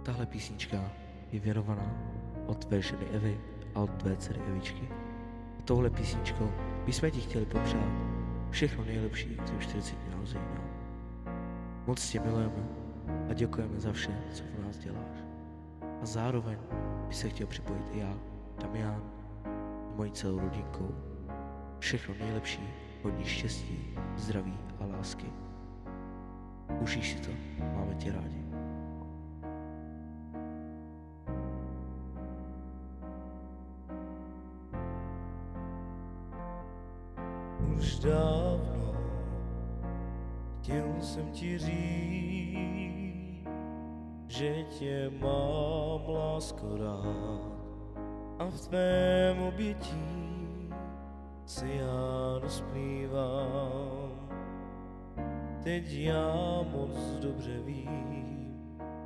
Tahle písnička je věnovaná od tvé ženy Evy a od tvé dcery Evičky. A touhle písničkou bychom ti chtěli popřát všechno nejlepší k tvým 40 narozeninám. Moc tě milujeme a děkujeme za vše, co v nás děláš. A zároveň bych se chtěl připojit i já, Damián, s mojí celou rodinkou. Všechno nejlepší, hodně štěstí, zdraví a lásky. Užij si to, máme tě rádi. Už dávno chtěl jsem ti říct, že tě mám, lásko, rád a v tvém obětí se já rozplývám. Teď já moc dobře vím,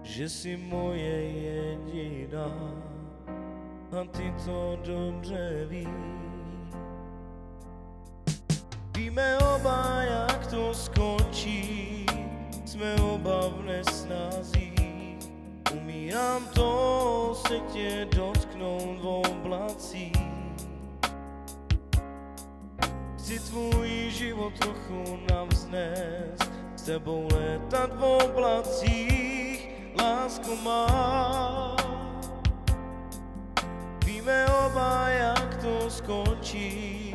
že jsi moje jediná a ty to dobře víš. Víme oba, jak to skončí, jsme oba v nesnázích. Umírám to se tě dotknout v oblacích. Chci tvůj život trochu navznést, s tebou letat v oblacích, lásko má. Víme oba, jak to skončí,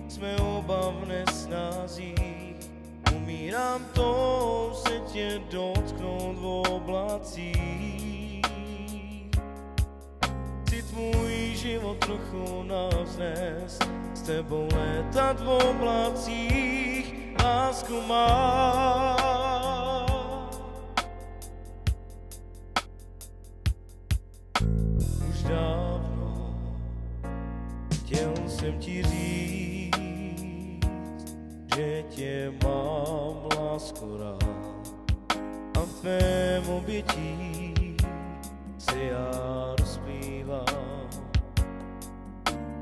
jsme oba v nesnázích. Umírám to se tě dotknout v oblacích. Chci tvůj život trochu navznést, s tebou letat v oblacích, lásko má. Už dávno chtěl jsem ti říct, že tě mám, lásko, rád a v tvém obětí se já rozplývám.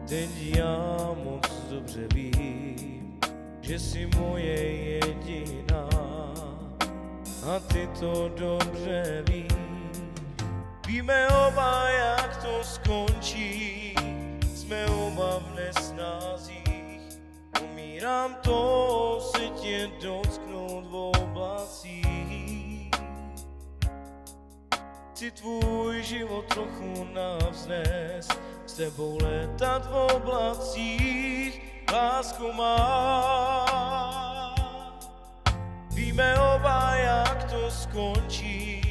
Teď já moc dobře vím, že jsi moje jediná a ty to dobře víš. Víme oba, jak to skončí, jsme oba v nesnázích. Umírám to se tě dotknout v oblacích. Chci tvůj život trochu navznést, s tebou letat v oblacích, lásko má. Víme oba, jak to skončí,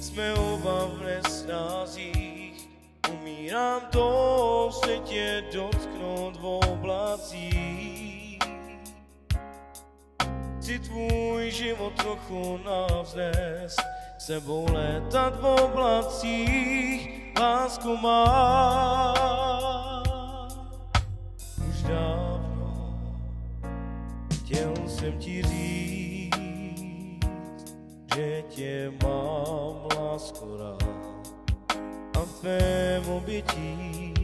jsme oba v nesnázích. Umírám to se tě dotknout v oblacích. Chci tvůj život trochu navznést, s tebou letat v oblacích, lásko má. Už dávno chtěl jsem ti říct, že tě mám, lásko, rád a v tvém obětí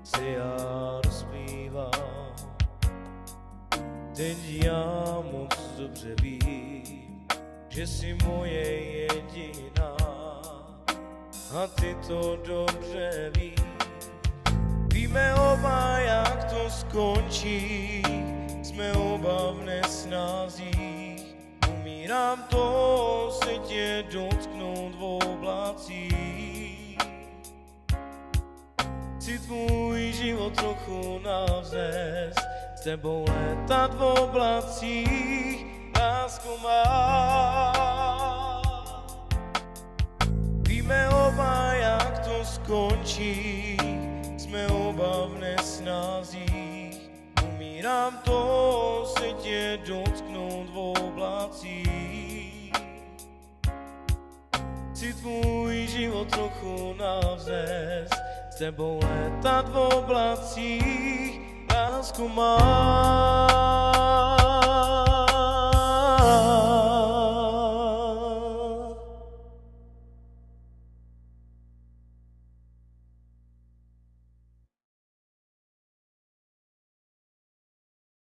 se já rozplývám. Teď já moc dobře vím, že jsi moje jediná a ty to dobře víš. Víme oba, jak to skončí, jsme oba v nesnázích. Umírám to se tě dotknout v oblacích. Chci tvůj život trochu navznést, s tebou letat v oblacích, lásko má. Víme oba, jak to skončí, jsme oba v nesnázích. Umírám to se tě dotknout v oblacích. Chci tvůj život trochu navznést, s tebou letat v oblacích, lásko má.